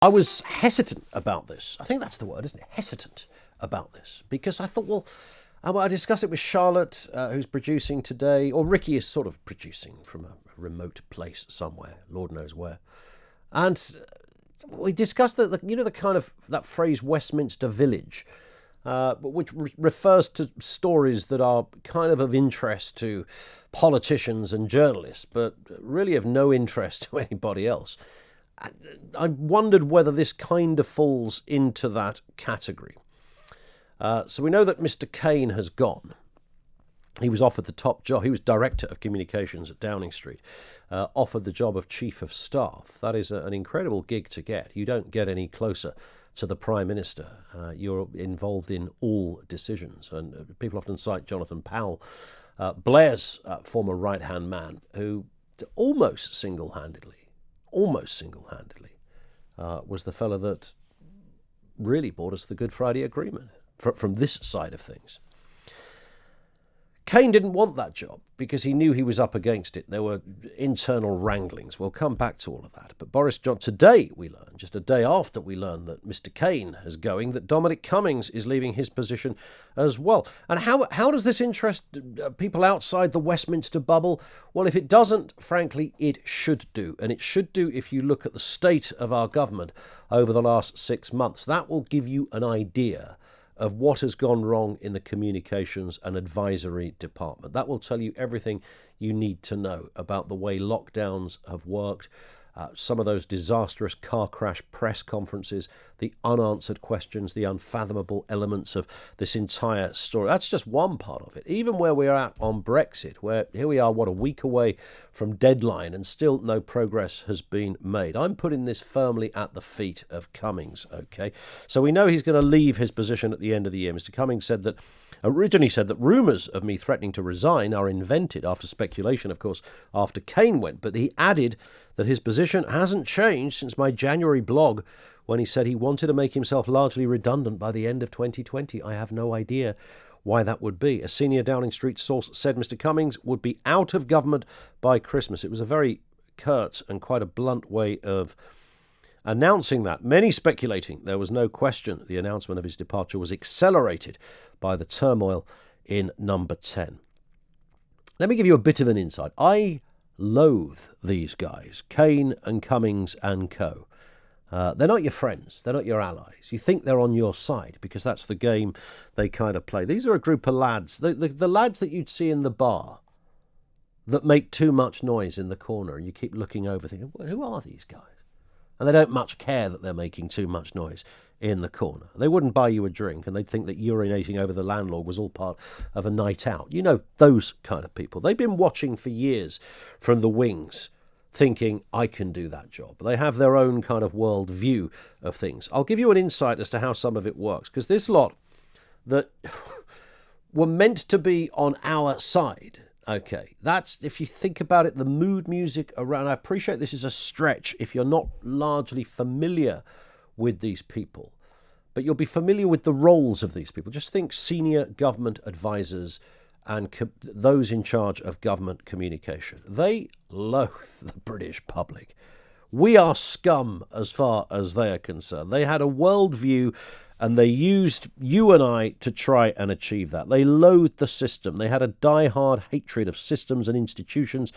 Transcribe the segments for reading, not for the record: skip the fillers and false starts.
I was hesitant about this. I think that's the word, isn't it? Hesitant about this. Because I thought, well, I discussed it with Charlotte, who's producing today, or Ricky is sort of producing from a remote place somewhere, Lord knows where. And we discussed the kind of that phrase Westminster Village, which refers to stories that are kind of interest to politicians and journalists, but really of no interest to anybody else. I wondered whether this kind of falls into that category. So we know that Mr Kane has gone. He was offered the top job. He was Director of Communications at Downing Street, offered the job of Chief of Staff. That is an incredible gig to get. You don't get any closer to the Prime Minister. You're involved in all decisions. And people often cite Jonathan Powell, Blair's former right-hand man, who almost single-handedly, was the fellow that really brought us the Good Friday Agreement from this side of things. Kane didn't want that job because he knew he was up against it. There were internal wranglings. We'll come back to all of that. But Boris Johnson, today we learned, just a day after we learned that Mr Kane is going, that Dominic Cummings is leaving his position as well. And how does this interest people outside the Westminster bubble? Well, if it doesn't, frankly, it should do. And it should do if you look at the state of our government over the last 6 months. That will give you an idea of what has gone wrong in the communications and advisory department. That will tell you everything you need to know about the way lockdowns have worked, some of those disastrous car crash press conferences, the unanswered questions, the unfathomable elements of this entire story. That's just one part of it. Even where we're at on Brexit, where here we are, a week away from deadline and still no progress has been made. I'm putting this firmly at the feet of Cummings, okay? So we know he's going to leave his position at the end of the year. Mr Cummings originally said that rumours of me threatening to resign are invented after speculation, of course, after Kane went. But he added that his position hasn't changed since my January blog when he said he wanted to make himself largely redundant by the end of 2020. I have no idea why that would be. A senior Downing Street source said Mr Cummings would be out of government by Christmas. It was a very curt and quite a blunt way of announcing that. Many speculating there was no question that the announcement of his departure was accelerated by the turmoil in Number 10. Let me give you a bit of an insight. I loathe these guys, Kane and Cummings and co. They're not your friends. They're not your allies. You think they're on your side because that's the game they kind of play. These are a group of lads, the lads that you'd see in the bar that make too much noise in the corner, and you keep looking over thinking, well, who are these guys? And they don't much care that they're making too much noise in the corner. They wouldn't buy you a drink, and they'd think that urinating over the landlord was all part of a night out. You know, those kind of people. They've been watching for years from the wings, thinking, I can do that job. They have their own kind of world view of things. I'll give you an insight as to how some of it works, because this lot that were meant to be on our side, okay, that's, if you think about it, the mood music around. I appreciate this is a stretch if you're not largely familiar with these people, but you'll be familiar with the roles of these people. Just think senior government advisors and those in charge of government communication. They loathe the British public. We are scum as far as they are concerned. They had a worldview and they used you and I to try and achieve that. They loathed the system. They had a die-hard hatred of systems and institutions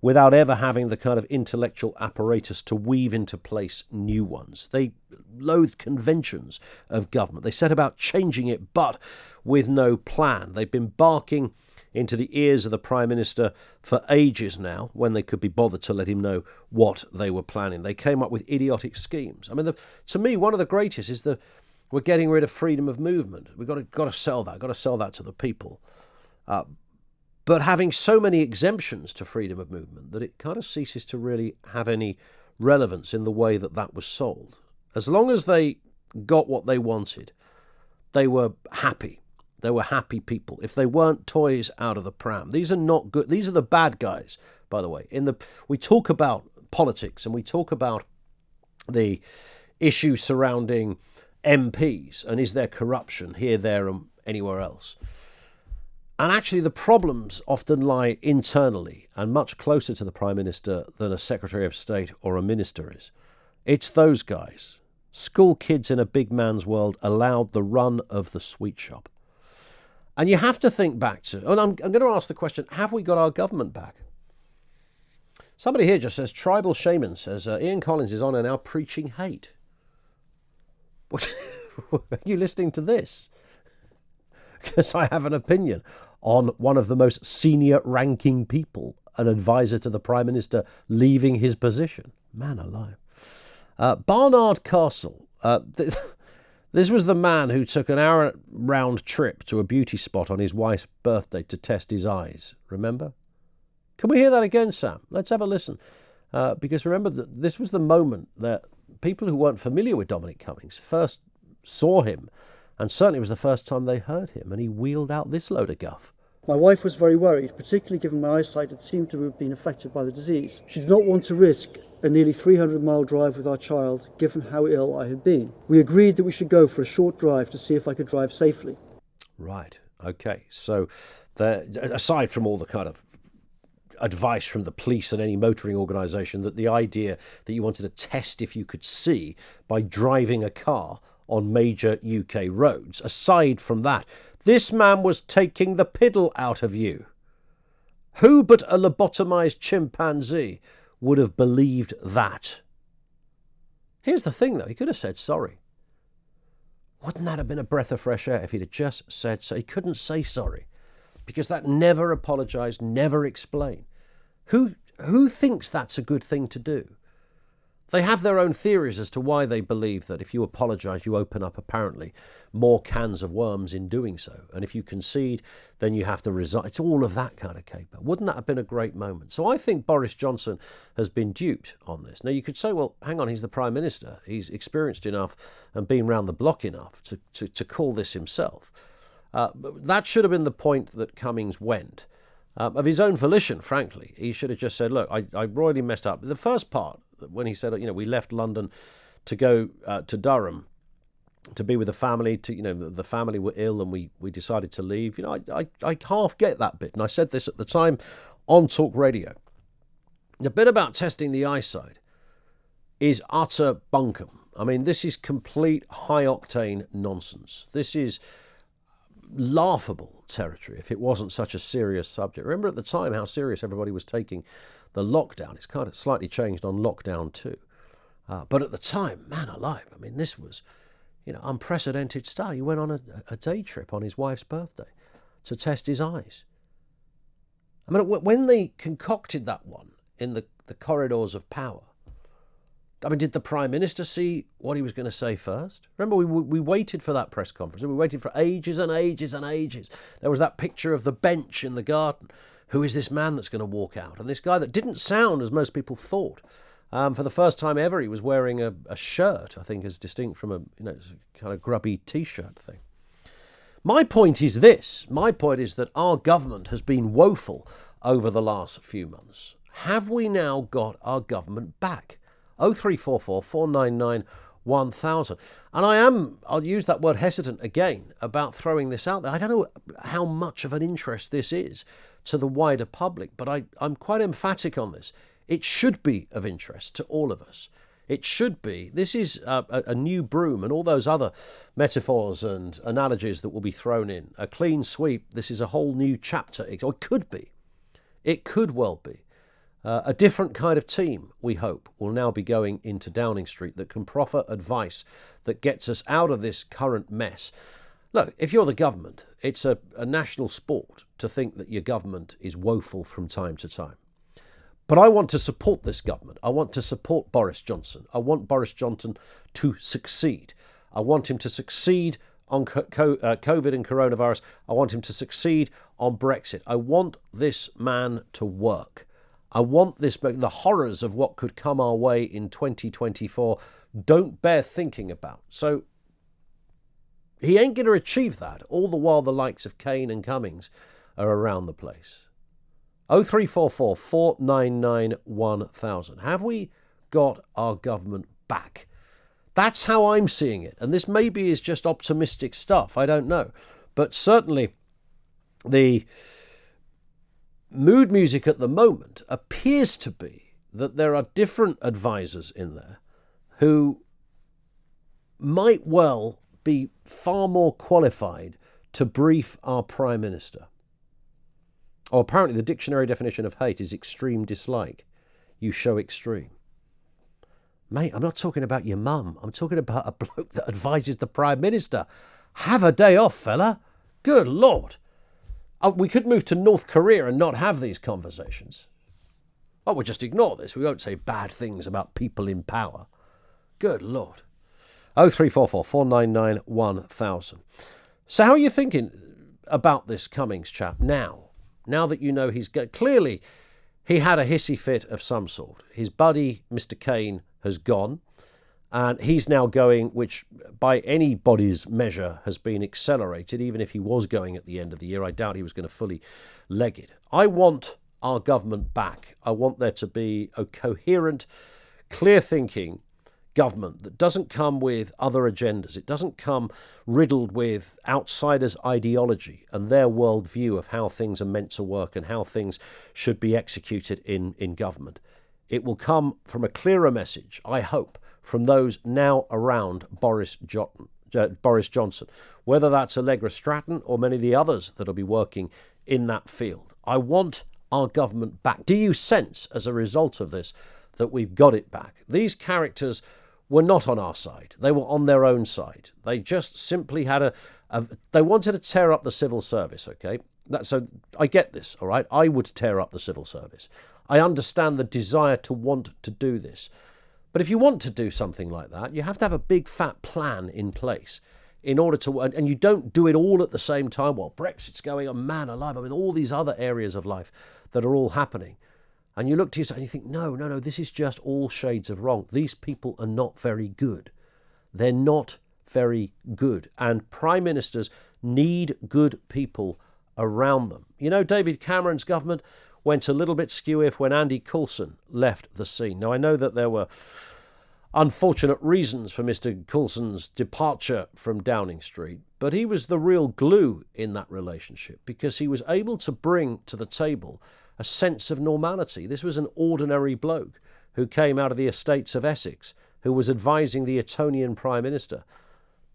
without ever having the kind of intellectual apparatus to weave into place new ones. They loathed conventions of government. They set about changing it, but with no plan. They've been barking into the ears of the Prime Minister for ages now, when they could be bothered to let him know what they were planning. They came up with idiotic schemes. I mean, to me, one of the greatest is we're getting rid of freedom of movement. We've got to sell that. Got to sell that to the people. But having so many exemptions to freedom of movement that it kind of ceases to really have any relevance in the way that that was sold. As long as they got what they wanted, they were happy. They were happy people. If they weren't toys out of the pram. These are not good. These are the bad guys, by the way. We talk about politics and we talk about the issue surrounding MPs and is there corruption here, there and anywhere else. And actually the problems often lie internally and much closer to the Prime Minister than a Secretary of State or a minister is. It's those guys. School kids in a big man's world allowed the run of the sweet shop. And you have to think back to, and I'm going to ask the question, have we got our government back? Somebody here just says, Tribal Shaman says, Ian Collins is on and now preaching hate. What? Are you listening to this? Because I have an opinion on one of the most senior ranking people, an advisor to the Prime Minister, leaving his position. Man alive. Barnard Castle. This was the man who took an hour round trip to a beauty spot on his wife's birthday to test his eyes. Remember? Can we hear that again, Sam? Let's have a listen. Because remember, that this was the moment that people who weren't familiar with Dominic Cummings first saw him, and certainly it was the first time they heard him, and he wheeled out this load of guff. My wife was very worried, particularly given my eyesight had seemed to have been affected by the disease. She did not want to risk a nearly 300-mile drive with our child, given how ill I had been. We agreed that we should go for a short drive to see if I could drive safely. Right, okay. So aside from all the kind of advice from the police and any motoring organisation, that the idea that you wanted to test if you could see by driving a car on major UK roads, aside from that, this man was taking the piddle out of you. Who but a lobotomised chimpanzee would have believed that? Here's the thing, though. He could have said sorry. Wouldn't that have been a breath of fresh air if he'd have just said so? He couldn't say sorry, because that never apologised, never explained. Who thinks that's a good thing to do? They have their own theories as to why they believe that if you apologise, you open up, apparently, more cans of worms in doing so. And if you concede, then you have to resign. It's all of that kind of caper. Wouldn't that have been a great moment? So I think Boris Johnson has been duped on this. Now, you could say, well, hang on, he's the Prime Minister. He's experienced enough and been round the block enough to call this himself. That should have been the point that Cummings went. Of his own volition, frankly. He should have just said, look, I royally messed up. The first part, when he said, we left London to go to Durham to be with the family, the family were ill and we decided to leave. I half get that bit. And I said this at the time on Talk Radio. The bit about testing the eyesight is utter bunkum. I mean, this is complete high-octane nonsense. This is laughable territory if it wasn't such a serious subject. Remember at the time how serious everybody was taking the lockdown. It's kind of slightly changed on lockdown too. But at the time, man alive, I mean, this was, unprecedented stuff. He went on a day trip on his wife's birthday to test his eyes. I mean, when they concocted that one in the corridors of power, I mean, did the Prime Minister see what he was going to say first? Remember, we waited for that press conference. We waited for ages and ages and ages. There was that picture of the bench in the garden. Who is this man that's going to walk out? And this guy that didn't sound as most people thought. For the first time ever, he was wearing a shirt, I think, as distinct from a kind of grubby T-shirt thing. My point is this. My point is that our government has been woeful over the last few months. Have we now got our government back? 0344 499 1000. And I'll use that word hesitant again about throwing this out there. I don't know how much of an interest this is to the wider public, but I'm quite emphatic on this. It should be of interest to all of us. It should be. This is a new broom, and all those other metaphors and analogies that will be thrown in. A clean sweep. This is a whole new chapter. Or it could be. It could well be. A different kind of team, we hope, will now be going into Downing Street that can proffer advice that gets us out of this current mess. Look, if you're the government, it's a national sport to think that your government is woeful from time to time. But I want to support this government. I want to support Boris Johnson. I want Boris Johnson to succeed. I want him to succeed on COVID and coronavirus. I want him to succeed on Brexit. I want this man to work. I want this, but the horrors of what could come our way in 2024 don't bear thinking about. So he ain't going to achieve that, all the while the likes of Kane and Cummings are around the place. 0344 499 1000. Have we got our government back? That's how I'm seeing it. And this maybe is just optimistic stuff. I don't know. But certainly the mood music at the moment appears to be that there are different advisors in there who might well be far more qualified to brief our Prime Minister. Oh, apparently the dictionary definition of hate is extreme dislike. You show extreme. Mate, I'm not talking about your mum. I'm talking about a bloke that advises the Prime Minister. Have a day off, fella. Good Lord. We could move to North Korea and not have these conversations. Oh, we'll just ignore this. We won't say bad things about people in power. Good Lord. 0344 499 1000. So how are you thinking about this Cummings chap now? Now that you know clearly he had a hissy fit of some sort. His buddy, Mr Cain, has gone. And he's now going, which by anybody's measure has been accelerated. Even if he was going at the end of the year, I doubt he was going to fully leg it. I want our government back. I want there to be a coherent, clear-thinking government that doesn't come with other agendas. It doesn't come riddled with outsiders' ideology and their worldview of how things are meant to work and how things should be executed in government. It will come from a clearer message, I hope, from those now around Boris Johnson, whether that's Allegra Stratton or many of the others that will be working in that field. I want our government back. Do you sense, as a result of this, that we've got it back? These characters were not on our side. They were on their own side. They just simply had they wanted to tear up the civil service, okay? So I get this, all right? I would tear up the civil service. I understand the desire to want to do this. But if you want to do something like that, you have to have a big fat plan in place in order to, and you don't do it all at the same time while Brexit's going on, man alive. I mean, all these other areas of life that are all happening. And you look to yourself and you think, no, this is just all shades of wrong. These people are not very good. They're not very good. And prime ministers need good people around them. You know, David Cameron's government went a little bit skew-if when Andy Coulson left the scene. Now, I know that there were unfortunate reasons for Mr Coulson's departure from Downing Street, but he was the real glue in that relationship because he was able to bring to the table a sense of normality. This was an ordinary bloke who came out of the estates of Essex, who was advising the Etonian Prime Minister.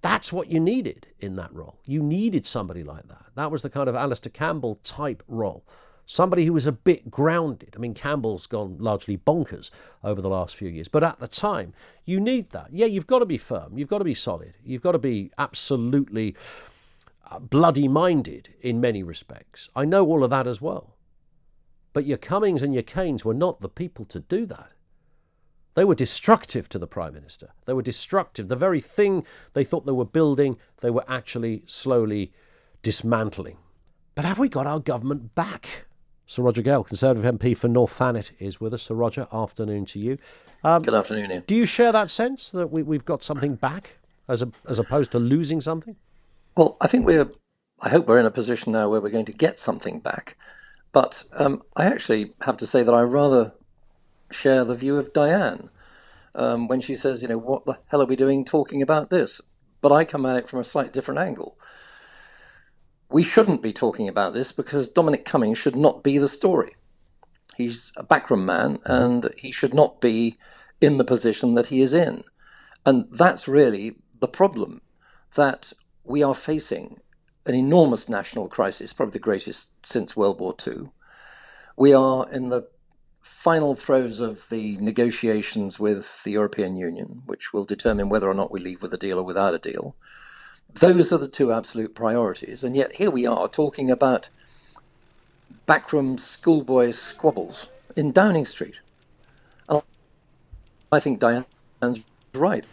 That's what you needed in that role. You needed somebody like that. That was the kind of Alistair Campbell type role. Somebody who was a bit grounded. I mean, Campbell's gone largely bonkers over the last few years. But at the time, you need that. Yeah, you've got to be firm. You've got to be solid. You've got to be absolutely bloody-minded in many respects. I know all of that as well. But your Cummings and your Cains were not the people to do that. They were destructive to the Prime Minister. They were destructive. The very thing they thought they were building, they were actually slowly dismantling. But have we got our government back? Sir Roger Gale, Conservative MP for North Thanet, is with us. Sir Roger, afternoon to you. Good afternoon, Ian. Do you share that sense that we've got something back as opposed to losing something? Well, I hope we're in a position now where we're going to get something back. But I actually have to say that I rather share the view of Diane when she says, what the hell are we doing talking about this? But I come at it from a slightly different angle. We shouldn't be talking about this because Dominic Cummings should not be the story. He's a backroom man and he should not be in the position that he is in. And that's really the problem, that we are facing an enormous national crisis, probably the greatest since World War II. We are in the final throes of the negotiations with the European Union, which will determine whether or not we leave with a deal or without a deal. Those are the two absolute priorities. And yet here we are talking about backroom schoolboy squabbles in Downing Street. And I think Diane's right.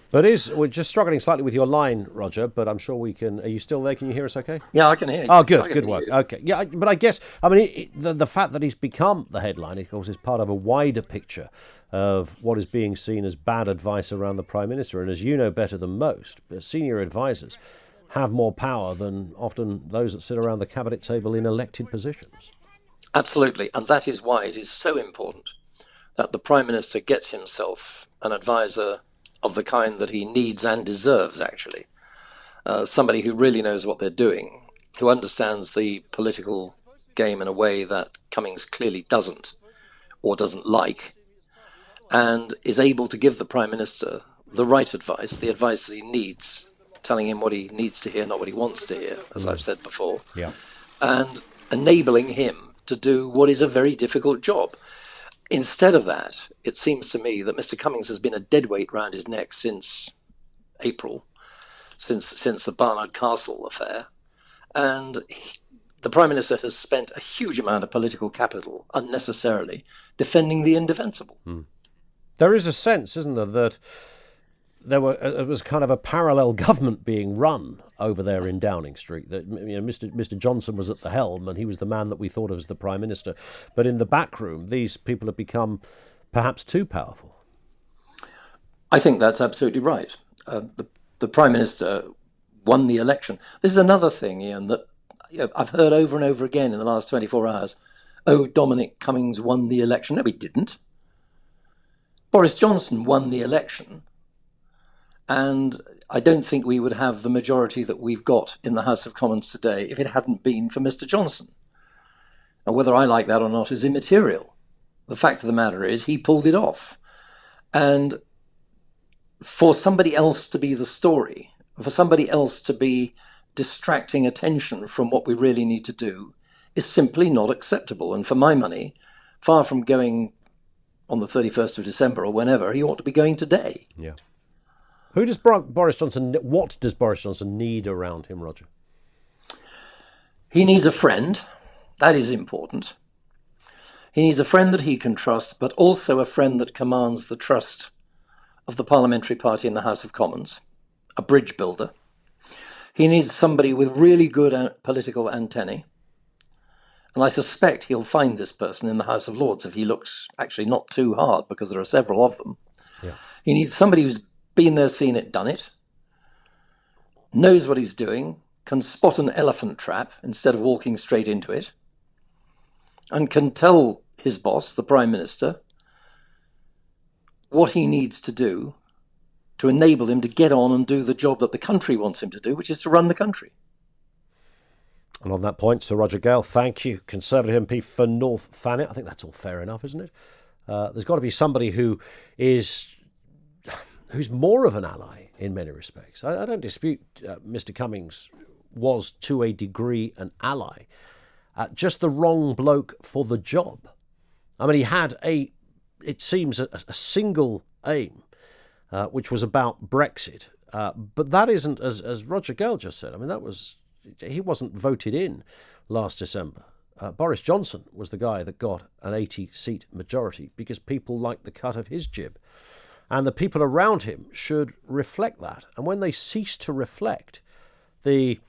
But we're just struggling slightly with your line, Roger, but I'm sure we can. Are you still there? Can you hear us okay? Yeah, I can hear you. Oh, good work. Okay. Yeah, but I guess, the fact that he's become the headline, of course, is part of a wider picture of what is being seen as bad advice around the Prime Minister. And as you know better than most, senior advisors have more power than often those that sit around the cabinet table in elected positions. Absolutely. And that is why it is so important that the Prime Minister gets himself an advisor of the kind that he needs and deserves, actually. Somebody who really knows what they're doing, who understands the political game in a way that Cummings clearly doesn't or doesn't like, and is able to give the Prime Minister the right advice, the advice that he needs, telling him what he needs to hear, not what he wants to hear, as I've said before, and enabling him to do what is a very difficult job. Instead of that, it seems to me that Mr Cummings has been a deadweight round his neck since April, since the Barnard Castle affair, and the Prime Minister has spent a huge amount of political capital unnecessarily defending the indefensible. There is a sense, isn't there, that it was kind of a parallel government being run over there in Downing Street. That Mr Johnson was at the helm, and he was the man that we thought of as the Prime Minister. But in the back room, these people have become perhaps too powerful. I think that's absolutely right. The Prime Minister won the election. This is another thing, Ian, that I've heard over and over again in the last 24 hours. Oh, Dominic Cummings won the election. No, he didn't. Boris Johnson won the election. And I don't think we would have the majority that we've got in the House of Commons today if it hadn't been for Mr Johnson. And whether I like that or not is immaterial. The fact of the matter is he pulled it off. And for somebody else to be the story, for somebody else to be distracting attention from what we really need to do is simply not acceptable. And for my money, far from going on the 31st of December or whenever, he ought to be going today. Yeah. What does Boris Johnson need around him, Roger? He needs a friend. That is important. He needs a friend that he can trust, but also a friend that commands the trust of the parliamentary party in the House of Commons, a bridge builder. He needs somebody with really good political antennae. And I suspect he'll find this person in the House of Lords if he looks actually not too hard, because there are several of them. Yeah. He needs somebody who's been there, seen it, done it, knows what he's doing, can spot an elephant trap instead of walking straight into it, and can tell his boss, the Prime Minister, what he needs to do to enable him to get on and do the job that the country wants him to do, which is to run the country. And on that point, Sir Roger Gale, thank you. Conservative MP for North Thanet. I think that's all fair enough, isn't it? There's got to be somebody who's more of an ally in many respects. I don't dispute Mr Cummings was to a degree an ally, just the wrong bloke for the job. I mean, he had it seems a single aim, which was about Brexit. But that isn't, as Roger Gale just said, I mean, he wasn't voted in last December. Boris Johnson was the guy that got an 80-seat majority because people liked the cut of his jib. And the people around him should reflect that. And when they cease to reflect, the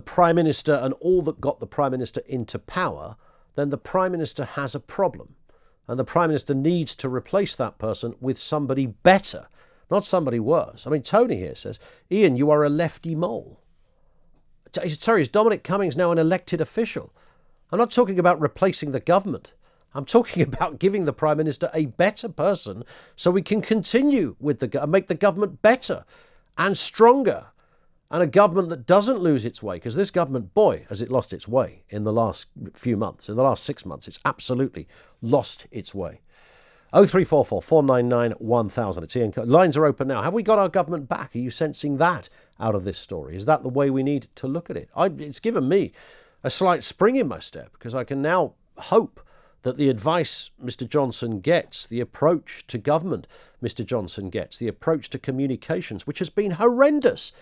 Prime Minister and all that got the Prime Minister into power, then the Prime Minister has a problem. And the Prime Minister needs to replace that person with somebody better, not somebody worse. I mean, Tony here says, Ian, you are a lefty mole. Sorry, is Dominic Cummings now an elected official? I'm not talking about replacing the government. I'm talking about giving the Prime Minister a better person so we can continue with make the government better and stronger, and a government that doesn't lose its way, because this government, boy, has it lost its way in the last few months. In the last 6 months, it's absolutely lost its way. 0344 499 1000. It's Ian. Lines are open now. Have we got our government back? Are you sensing that out of this story? Is that the way we need to look at it? It's given me a slight spring in my step, because I can now hope that the advice Mr Johnson gets, the approach to government Mr Johnson gets, the approach to communications, which has been horrendous